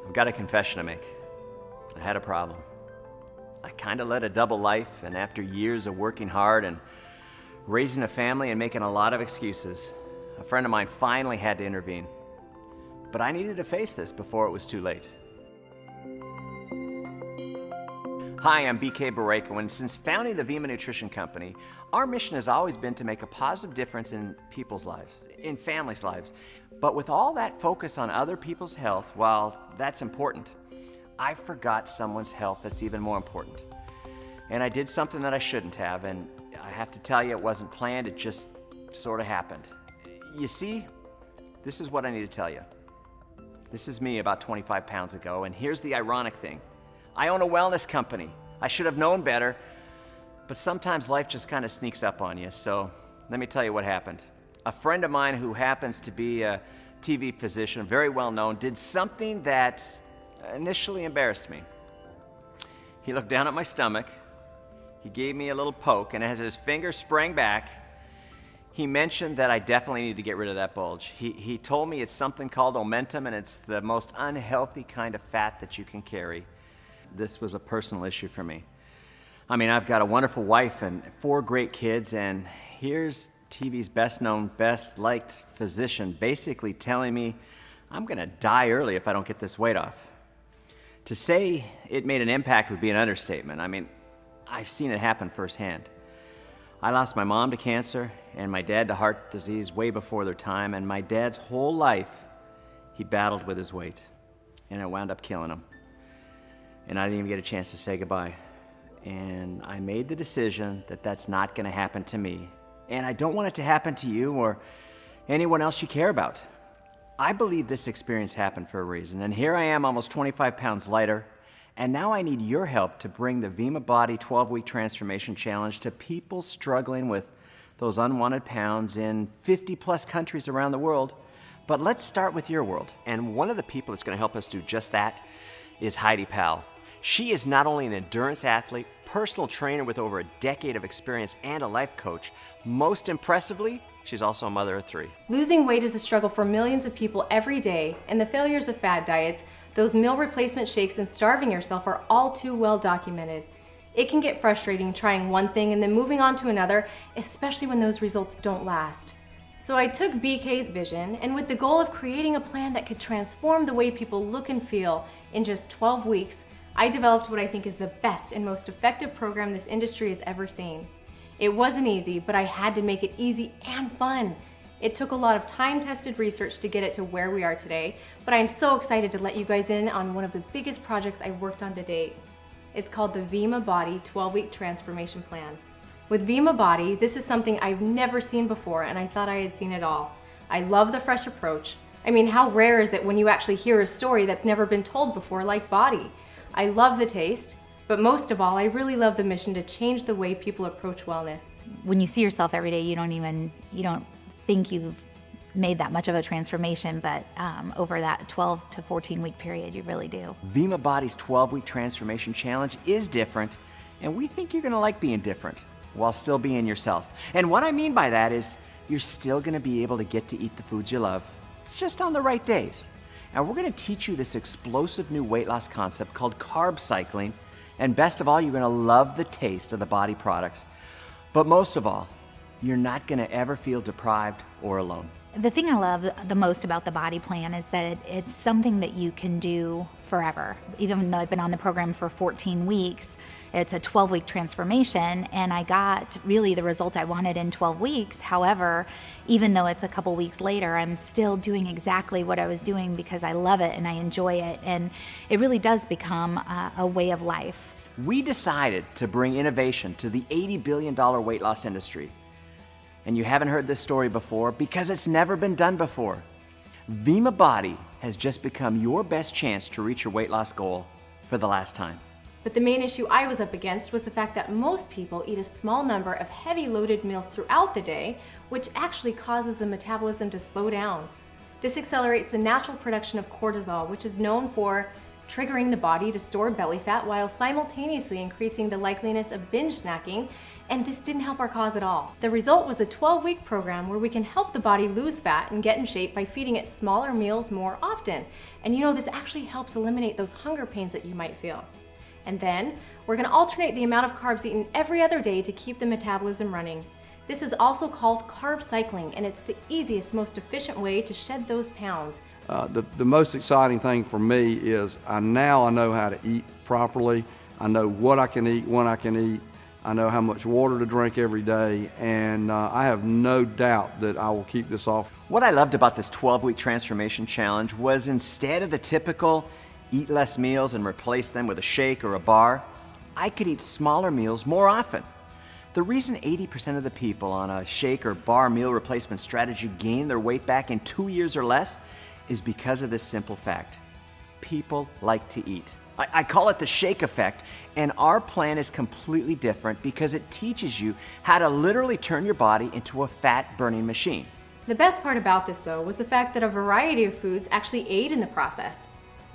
I've got a confession to make. I had a problem. I kind of led a double life, and after years of working hard and raising a family and making a lot of excuses, a friend of mine finally had to intervene. But I needed to face this before it was too late. Hi, I'm BK Boreyko, and since founding the Vemma Nutrition Company, our mission has always been to make a positive difference in people's lives, in families' lives. But with all that focus on other people's health, while that's important, I forgot someone's health that's even more important. And I did something that I shouldn't have, and I have to tell you, it wasn't planned, it just sort of happened. You see, this is what I need to tell you. This is me about 25 pounds ago, and here's the ironic thing. I own a wellness company. I should have known better, but sometimes life just kind of sneaks up on you, so let me tell you what happened. A friend of mine who happens to be a TV physician, very well known, did something that initially embarrassed me. He looked down at my stomach, he gave me a little poke, and as his finger sprang back, he mentioned that I definitely need to get rid of that bulge. He told me it's something called omentum, and it's the most unhealthy kind of fat that you can carry. This was a personal issue for me. I mean, I've got a wonderful wife and 4 great kids, and here's TV's best known, best liked physician basically telling me I'm gonna die early if I don't get this weight off. To say it made an impact would be an understatement. I mean, I've seen it happen firsthand. I lost my mom to cancer and my dad to heart disease way before their time, and my dad's whole life he battled with his weight, and it wound up killing him. And I didn't even get a chance to say goodbye. And I made the decision that that's not gonna happen to me. And I don't want it to happen to you or anyone else you care about. I believe this experience happened for a reason. And here I am, almost 25 pounds lighter. And now I need your help to bring the Vemma Body 12-Week Transformation Challenge to people struggling with those unwanted pounds in 50+ countries around the world. But let's start with your world. And one of the people that's gonna help us do just that is Heidi Powell. She is not only an endurance athlete, personal trainer with over a decade of experience, and a life coach. Most impressively, she's also a mother of 3. Losing weight is a struggle for millions of people every day, and the failures of fad diets, those meal replacement shakes, and starving yourself are all too well documented. It can get frustrating trying one thing and then moving on to another, especially when those results don't last. So I took BK's vision, and with the goal of creating a plan that could transform the way people look and feel in just 12 weeks, I developed what I think is the best and most effective program this industry has ever seen. It wasn't easy, but I had to make it easy and fun. It took a lot of time-tested research to get it to where we are today, but I'm so excited to let you guys in on one of the biggest projects I've worked on to date. It's called the Vemma Body 12-Week Transformation Plan. With Vemma Body, this is something I've never seen before, and I thought I had seen it all. I love the fresh approach. I mean, how rare is it when you actually hear a story that's never been told before, like Body? I love the taste, but most of all, I really love the mission to change the way people approach wellness. When you see yourself every day, you don't think you've made that much of a transformation, but over that 12 to 14 week period, you really do. Vemma Body's 12-Week Transformation Challenge is different, and we think you're gonna like being different while still being yourself. And what I mean by that is you're still gonna be able to get to eat the foods you love, just on the right days. And we're gonna teach you this explosive new weight loss concept called carb cycling. And best of all, you're gonna love the taste of the Body products. But most of all, you're not gonna ever feel deprived or alone. The thing I love the most about the Body plan is that it's something that you can do forever. Even though I've been on the program for 14 weeks, it's a 12-week transformation, and I got really the results I wanted in 12 weeks. However, even though it's a couple weeks later, I'm still doing exactly what I was doing because I love it and I enjoy it, and it really does become a way of life. We decided to bring innovation to the $80 billion weight loss industry. And you haven't heard this story before because it's never been done before. Vemma Body has just become your best chance to reach your weight loss goal for the last time. But the main issue I was up against was the fact that most people eat a small number of heavy loaded meals throughout the day, which actually causes the metabolism to slow down. This accelerates the natural production of cortisol, which is known for triggering the body to store belly fat while simultaneously increasing the likeliness of binge snacking, and this didn't help our cause at all. The result was a 12-week program where we can help the body lose fat and get in shape by feeding it smaller meals more often. And you know, this actually helps eliminate those hunger pains that you might feel. And then, we're gonna alternate the amount of carbs eaten every other day to keep the metabolism running. This is also called carb cycling, and it's the easiest, most efficient way to shed those pounds. The most exciting thing for me is I know how to eat properly. I know what I can eat, when I can eat. I know how much water to drink every day, and I have no doubt that I will keep this off. What I loved about this 12-week transformation challenge was instead of the typical eat less meals and replace them with a shake or a bar, I could eat smaller meals more often. The reason 80% of the people on a shake or bar meal replacement strategy gain their weight back in 2 years or less is because of this simple fact. People like to eat. I call it the shake effect, and our plan is completely different because it teaches you how to literally turn your body into a fat-burning machine. The best part about this, though, was the fact that a variety of foods actually aid in the process.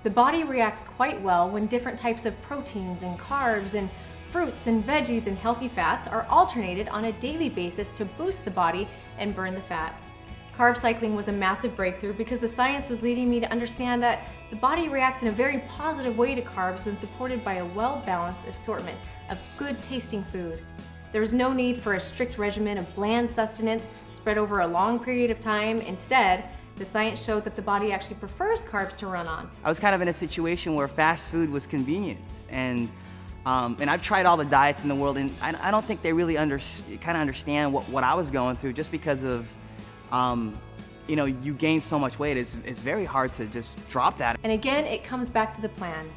The body reacts quite well when different types of proteins and carbs and fruits and veggies and healthy fats are alternated on a daily basis to boost the body and burn the fat. Carb cycling was a massive breakthrough because the science was leading me to understand that the body reacts in a very positive way to carbs when supported by a well-balanced assortment of good-tasting food. There was no need for a strict regimen of bland sustenance spread over a long period of time. Instead, the science showed that the body actually prefers carbs to run on. I was kind of in a situation where fast food was convenience, and I've tried all the diets in the world, and I don't think they really understand what I was going through, just because of you know, you gain so much weight, it's very hard to just drop that. And again, it comes back to the plan.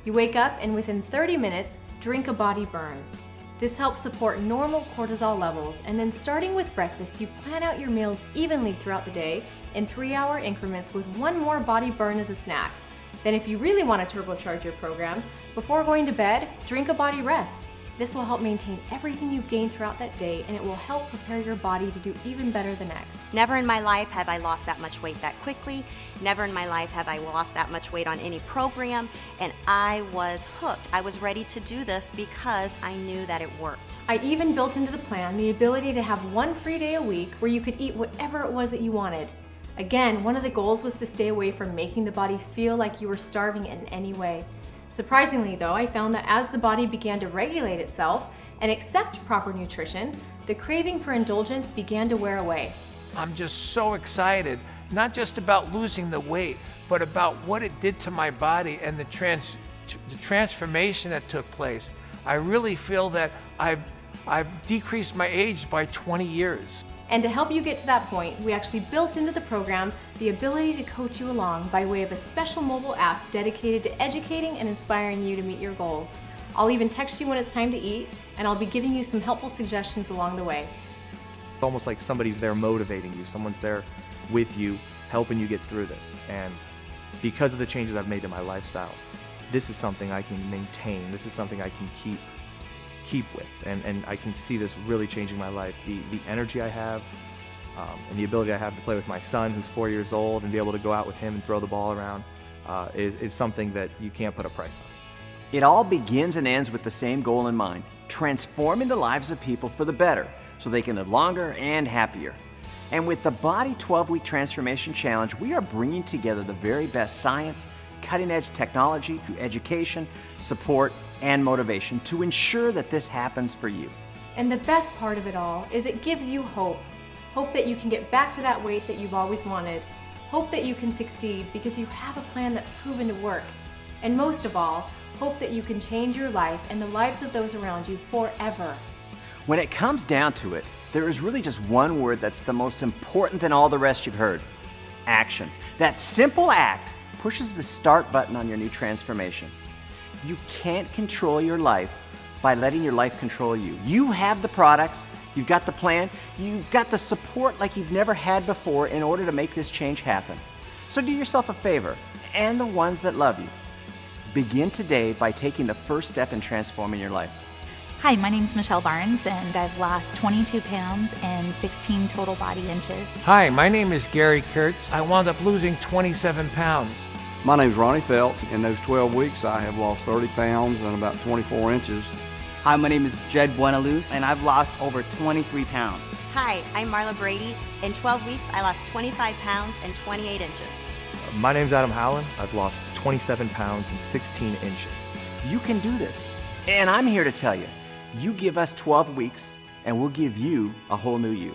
You wake up and within 30 minutes, drink a body burn. This helps support normal cortisol levels, and then starting with breakfast, you plan out your meals evenly throughout the day in 3-hour increments with one more body burn as a snack. Then if you really want to turbocharge your program, before going to bed, drink a body rest. This will help maintain everything you've gained throughout that day, and it will help prepare your body to do even better the next. Never in my life have I lost that much weight that quickly. Never in my life have I lost that much weight on any program, and I was hooked. I was ready to do this because I knew that it worked. I even built into the plan the ability to have one free day a week where you could eat whatever it was that you wanted. Again, one of the goals was to stay away from making the body feel like you were starving in any way. Surprisingly though, I found that as the body began to regulate itself and accept proper nutrition, the craving for indulgence began to wear away. I'm just so excited, not just about losing the weight, but about what it did to my body and the transformation that took place. I really feel that I've decreased my age by 20 years. And to help you get to that point, we actually built into the program the ability to coach you along by way of a special mobile app dedicated to educating and inspiring you to meet your goals. I'll even text you when it's time to eat, and I'll be giving you some helpful suggestions along the way. It's almost like somebody's there motivating you, someone's there with you, helping you get through this. And because of the changes I've made to my lifestyle, this is something I can maintain, this is something I can keep with, and I can see this really changing my life. The energy I have, and the ability I have to play with my son, who's 4 years old, and be able to go out with him and throw the ball around, is something that you can't put a price on. It all begins and ends with the same goal in mind: transforming the lives of people for the better so they can live longer and happier. And with the Body 12-Week Transformation Challenge, we are bringing together the very best science, cutting-edge technology, education, support, and motivation to ensure that this happens for you. And the best part of it all is it gives you hope. Hope that you can get back to that weight that you've always wanted. Hope that you can succeed because you have a plan that's proven to work. And most of all, hope that you can change your life and the lives of those around you forever. When it comes down to it, there is really just one word that's the most important than all the rest you've heard: action. That simple act pushes the start button on your new transformation. You can't control your life by letting your life control you. You have the products, you've got the plan, you've got the support like you've never had before in order to make this change happen. So do yourself a favor, and the ones that love you. Begin today by taking the first step in transforming your life. Hi, my name's Michelle Barnes, and I've lost 22 pounds and 16 total body inches. Hi, my name is Gary Kurtz. I wound up losing 27 pounds. My name's Ronnie Phelps. In those 12 weeks, I have lost 30 pounds and about 24 inches. Hi, my name is Jed Buenaluz, and I've lost over 23 pounds. Hi, I'm Marla Brady. In 12 weeks, I lost 25 pounds and 28 inches. My name's Adam Howland. I've lost 27 pounds and 16 inches. You can do this. And I'm here to tell you, you give us 12 weeks and we'll give you a whole new you.